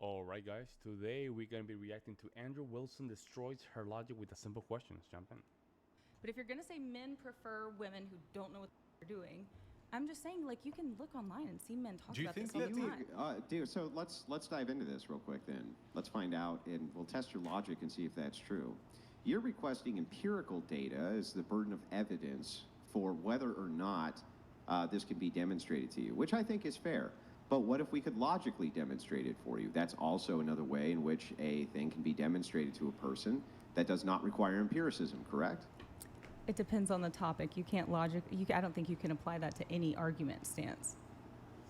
All right, guys. Today we're gonna be reacting to Andrew Wilson destroys her logic with a simple question. Let's jump in. But if you're going to say men prefer women who don't know what they're doing, I'm just saying, like, you can look online and see men talk Do you about think this all that the time. Dude, so let's dive into this real quick then. Let's find out, and we'll test your logic and see if that's true. You're requesting empirical data as the burden of evidence for whether or not this can be demonstrated to you, which I think is fair. But what if we could logically demonstrate it for you? That's also another way in which a thing can be demonstrated to a person that does not require empiricism, correct? It depends on the topic. You can't I don't think you can apply that to any argument stance.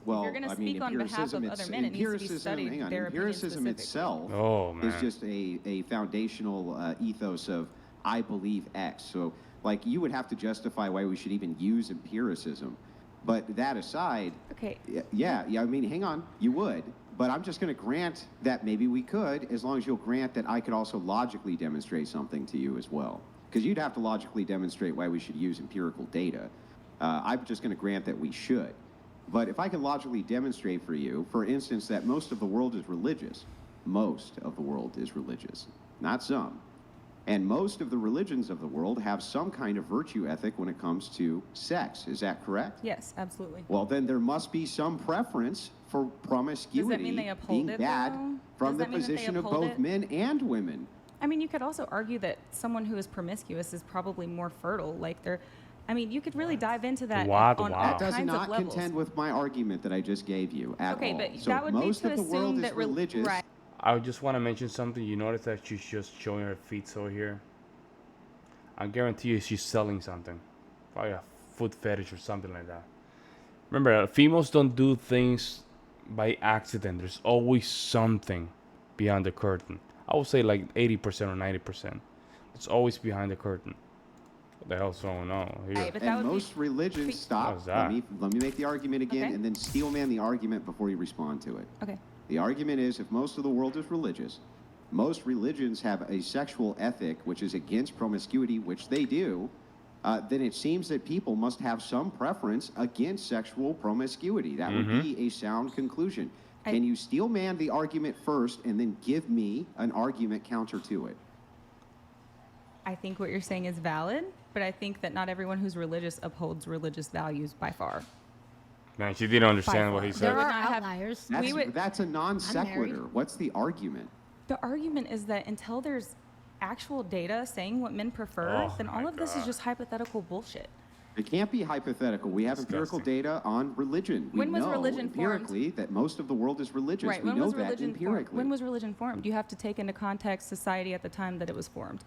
Well, you're gonna speak on behalf of other men, it needs to be studied, hang on, their opinion empiricism specifically. itself Oh, is man. just a foundational ethos of I believe X. So, like, you would have to justify why we should even use empiricism. But that aside, Okay. yeah, I mean, hang on, you would. But I'm just going to grant that maybe we could, as long as you'll grant that I could also logically demonstrate something to you as well. Because you'd have to logically demonstrate why we should use empirical data. I'm just going to grant that we should. But if I can logically demonstrate for you, for instance, that most of the world is religious, most of the world is religious, not some. And most of the religions of the world have some kind of virtue ethic when it comes to sex. Is that correct? Yes, absolutely. Well, then there must be some preference for promiscuity mean they uphold being it, bad though? from Does the that mean that they position of uphold both it? men and women. I mean, you could also argue that someone who is promiscuous is probably more fertile. You could really dive into that What? on Wow. all That does kinds of not levels. contend with my argument that I just gave you at Okay, all. but So that would be most to of the world assume is that religious. right. I just want to mention something. You notice that she's just showing her feet over here. I guarantee you she's selling something, probably a foot fetish or something like that. Remember, females don't do things by accident. There's always something behind the curtain. I would say like 80% or 90%. It's always behind the curtain. What the hell's going on here? Right, but that And would most be religions What stop. was that? Let me make the argument again, Okay. and then steel man the argument before you respond to it. okay. The argument is if most of the world is religious, most religions have a sexual ethic which is against promiscuity, which they do, then it seems that people must have some preference against sexual promiscuity. That would be a sound conclusion. Can you steel man the argument first and then give me an argument counter to it? I think what you're saying is valid, but I think that not everyone who's religious upholds religious values by far. Man, she didn't understand By what he far. said. There There would are not have- outliers. That's a non married. sequitur. What's the argument? The argument is that until there's actual data saying what men prefer, Oh then all my of this is God. just hypothetical bullshit. It can't be hypothetical. We have empirical Disgusting. data on religion. We When was know religion formed? empirically that most of the world is religious. Right. We When know was that religion formed? empirically. When was religion formed? You have to take into context society at the time that it was formed.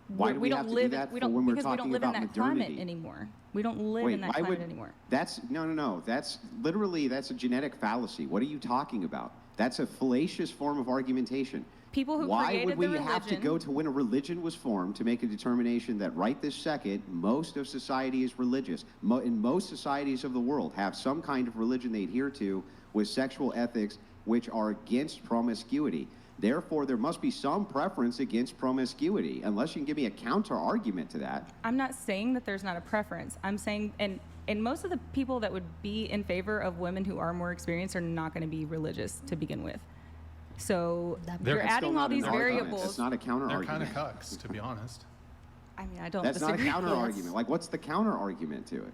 Why do we have to do live that we for don't when we're because we don't talking live in about that climate modernity? anymore. We don't live Wait, in that why climate would anymore. that's no. That's literally that's a genetic fallacy. What are you talking about? That's a fallacious form of argumentation. People who Why created would we the have to religion- go to when a religion was formed to make a determination that right this second most of society is religious? In most societies of the world have some kind of religion they adhere to with sexual ethics which are against promiscuity. Therefore, there must be some preference against promiscuity, unless you can give me a counter argument to that. I'm not saying that there's not a preference. I'm saying and most of the people that would be in favor of women who are more experienced are not going to be religious to begin with. So They're you're That's adding still all not an these argument. variables. That's not a counter They're kind argument. of cucks, to be honest. I mean, I don't That's not a disagree. counter argument. Like, what's the counter argument to it?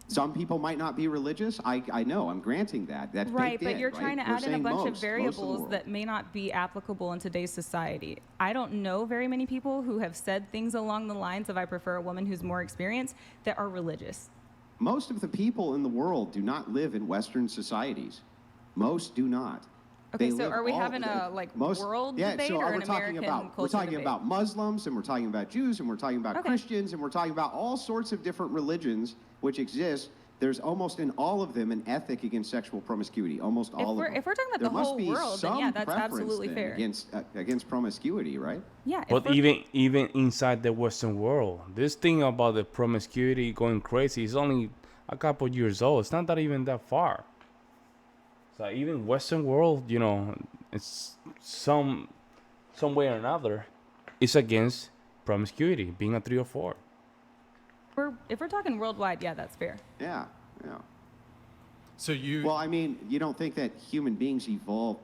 Some people might not be religious. I know. I'm granting that. That's Right, baked but in, you're right? trying to We're add in a saying bunch most of of the variables world. that may not be applicable in today's society. I don't know very many people who have said things along the lines of I prefer a woman who's more experienced that are religious. Most of the people in the world do not live in Western societies. Most do not. Okay, They so live are we all- having a world yeah, debate so or we're an talking American about, We're culture talking debate? about Muslims, and we're talking about Jews, and we're talking about Okay. Christians, and we're talking about all sorts of different religions which exist. There's almost in all of them an ethic against sexual promiscuity. Almost all of them. If we're talking about there the must whole be world, then some yeah, that's preference absolutely then fair. against promiscuity, right? Yeah, if But we're- even inside the Western world, this thing about the promiscuity going crazy is only a couple years old. It's not that even that far. So even Western world, it's some way or another, is against promiscuity, being a 3 or 4. if we're talking worldwide, yeah, that's fair. Yeah. So Well, I mean, you don't think that human beings evolved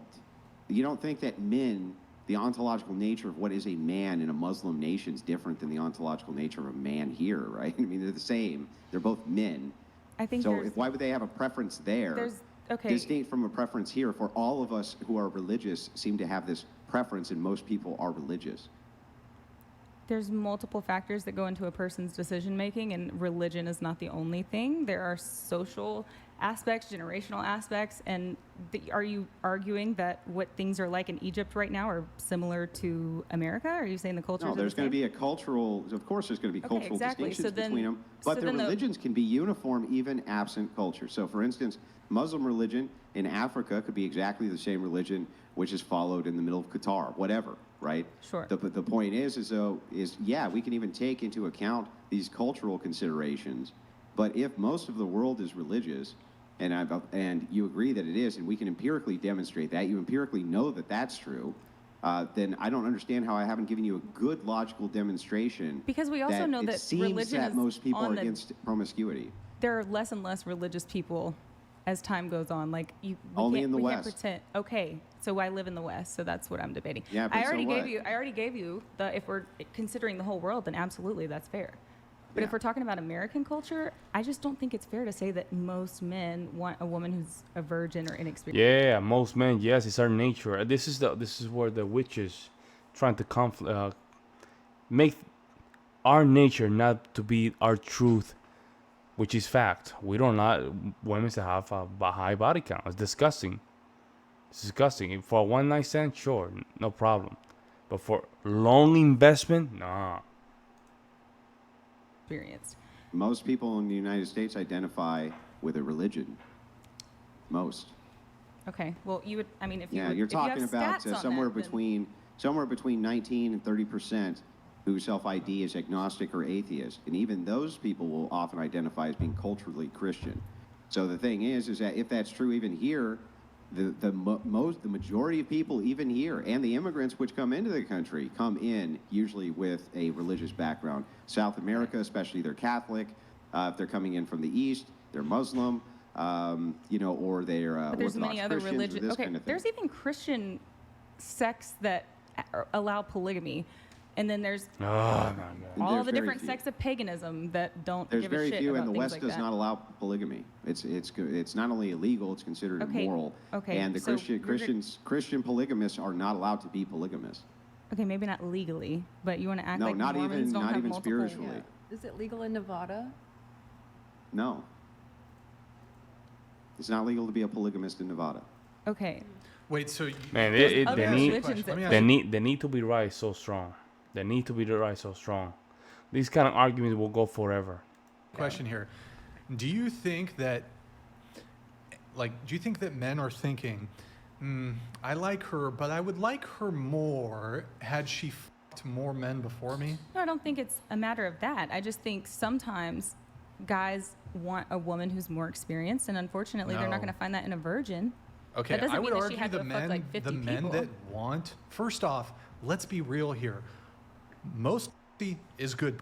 you don't think that men, the ontological nature of what is a man in a Muslim nation is different than the ontological nature of a man here, right? I mean, they're the same. They're both men. I think So why would they have a preference there? Okay. Distinct from a preference here, for all of us who are religious seem to have this preference, and most people are religious. There's multiple factors that go into a person's decision making, and religion is not the only thing. There are social aspects, generational aspects, and are you arguing that what things are like in Egypt right now are similar to America? Are you saying the cultures? No, there's going to be a cultural. Of course, there's going to be cultural distinctions between them, but their religions can be uniform even absent culture. So, for instance, Muslim religion in Africa could be exactly the same religion which is followed in the middle of Qatar, whatever, right? Sure. The point is yeah, we can even take into account these cultural considerations, but if most of the world is religious, and you agree that it is, and we can empirically demonstrate that, you empirically know that that's true, then I don't understand how I haven't given you a good logical demonstration. Because we also know that religion that is most people are on against promiscuity. There are less and less religious people as time goes on. Like only in the we West. Can't pretend. Okay, so I live in the West, so that's what I'm debating. Yeah, but I already so what? gave you the, if we're considering the whole world, then absolutely that's fair. But Yeah. if we're talking about American culture, I just don't think it's fair to say that most men want a woman who's a virgin or inexperienced. Yeah, most men, yes, it's our nature. This is where the witches trying to make our nature not to be our truth, which is fact. We don't like women to have a high body count. It's disgusting. It's disgusting. For a one night stand, sure, no problem. But for long investment, nah. Experienced. Most people in the United States identify with a religion. Most. Okay. Well, you would. I mean, if you Yeah, were, you're if you have talking about stats on somewhere that, then- between 19 and 30% who self-ID as agnostic or atheist, and even those people will often identify as being culturally Christian. So the thing is that if that's true even here, the majority of people even here, and the immigrants which come into the country, come in usually with a religious background. South America, especially, they're Catholic. If they're coming in from the East, they're Muslim, or they're But there's Orthodox many other Christians, or religions. this Okay, kind of thing. there's even Christian sects that allow polygamy, and then there's Oh my god. all There's the very different few. sects of paganism that don't There's give a very shit few, about and the things West like does that. not allow polygamy. It's not only illegal; it's considered Okay, immoral. okay, And the so Christian polygamists are not allowed to be polygamists. Okay, maybe not legally, but you want to act No, like not Mormons even don't not have even multiple. spiritually. Is it legal in Nevada? No, it's not legal to be a polygamist in Nevada. Okay, Wait, so Man, There's they other need religions that they need to be right so strong. They need to be right so strong. These kind of arguments will go forever. question here. Do you think that men are thinking, I like her, but I would like her more had she fucked more men before me? no, I don't think it's a matter of that. I just think sometimes guys want a woman who's more experienced, and unfortunately, they're not No. going to find that in a virgin. Okay, That doesn't I would mean that she argue had to the have fucked, men, like, 50 the men people. that want. First off, let's be real here. Most is good.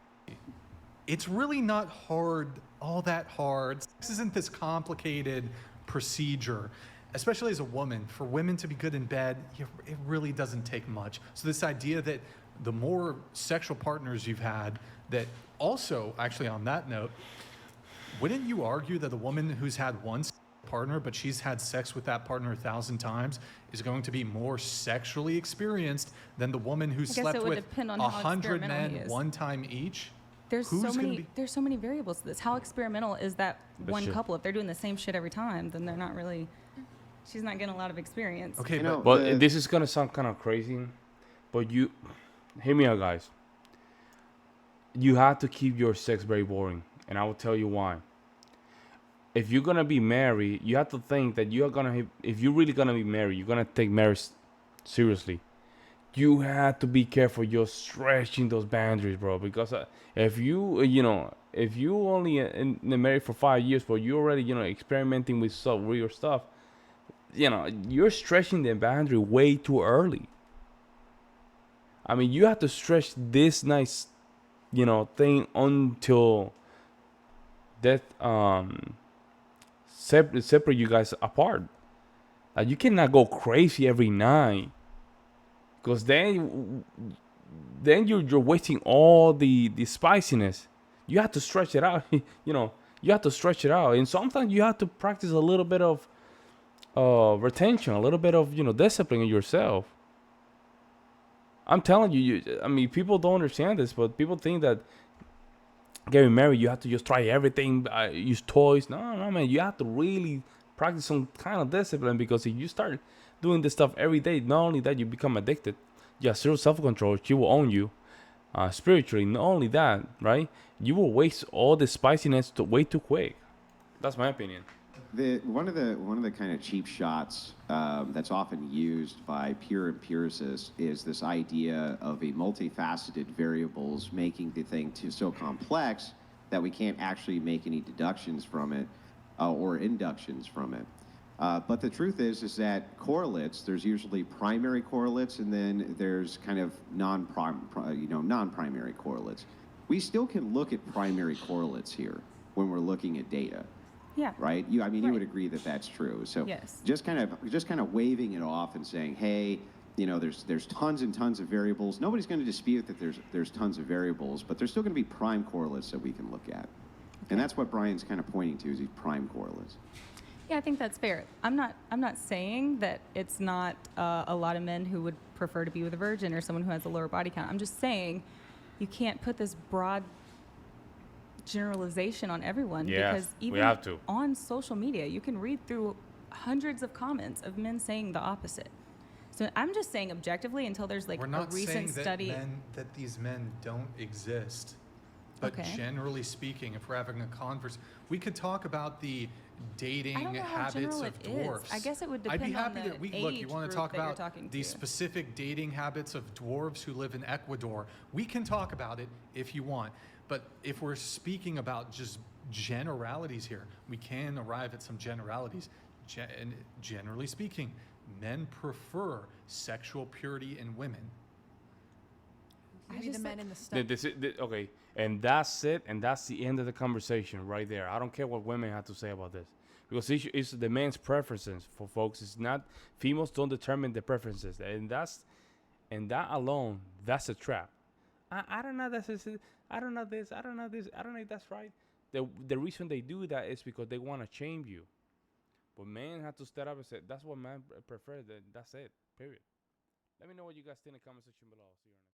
It's really not all that hard. This isn't this complicated procedure, especially as a woman. For women to be good in bed, it really doesn't take much. So this idea that the more sexual partners you've had, that also, actually on that note, wouldn't you argue that a woman who's had one partner, but she's had sex with that partner 1,000 times, is going to be more sexually experienced than the woman who guess it slept would with depend on how 100 experimental he men is. one time each? There's Who's so gonna many. be- There's so many variables to this. How experimental is that But one shit. couple? If they're doing the same shit every time, then they're not really. She's not getting a lot of experience. Okay, You know, But the- this is gonna sound kind of crazy, but you, hear me out, guys. You have to keep your sex very boring, and I will tell you why. If you're gonna be married, you have to think that you are gonna. If you're really gonna be married, you're gonna take marriage seriously. You have to be careful. You're stretching those boundaries, bro. Because if you, if you only in the married for 5 years, but you're already, experimenting with some weird stuff, you're stretching the boundary way too early. I mean, you have to stretch this nice, thing until that separate you guys apart. You cannot go crazy every night, because then you're wasting all the spiciness. You have to stretch it out. You have to stretch it out, and sometimes you have to practice a little bit of retention, a little bit of discipline in yourself. I'm telling I mean, people don't understand this, but people think that getting married, you have to just try everything, use toys. No, no, man. You have to really practice some kind of discipline, because if you start doing this stuff every day, not only that, you become addicted. You have zero self-control. She will own you spiritually. Not only that, right? You will waste all the spiciness way too quick. That's my opinion. One of the kind of cheap shots that's often used by pure empiricists is this idea of a multifaceted variables making the thing so complex that we can't actually make any deductions from it or inductions from it. But the truth is that correlates, there's usually primary correlates, and then there's kind of non-primary correlates. We still can look at primary correlates here when we're looking at data. Yeah. Right? You Right. would agree that that's true. So Yes. just kind of waving it off and saying, hey, there's tons and tons of variables. Nobody's going to dispute that there's tons of variables, but there's still going to be prime correlates that we can look at. And that's what Brian's kind of pointing to, is these prime correlates. Yeah, I think that's fair. I'm not saying that it's not a lot of men who would prefer to be with a virgin or someone who has a lower body count. I'm just saying you can't put this broad generalization on everyone, Yes, because we even have to. on social media you can read through hundreds of comments of men saying the opposite. So I'm just saying objectively, until there's like We're a not recent saying study. that these men don't exist. But Okay. generally speaking, if we're having a converse, we could talk about the dating I don't know how habits general of it is. dwarfs. I guess it would I'd be depend on happy the to look. You age want to group talk that you're about talking the to. specific dating habits of dwarves who live in Ecuador. We can talk about it if you want. But if we're speaking about just generalities here, we can arrive at some generalities. And generally speaking, men prefer sexual purity in women. I Maybe the just men like- in the study. Okay, and that's it, and that's the end of the conversation right there. I don't care what women have to say about this, because it's the man's preferences for folks. It's not, females don't determine the preferences, and that alone, that's a trap. I don't know I don't know this. I don't know this. I don't know if that's right. The reason they do that is because they want to shame you. But men have to step up and say, that's what men prefer. That's it. Period. Let me know what you guys think in the comment section below. See you next.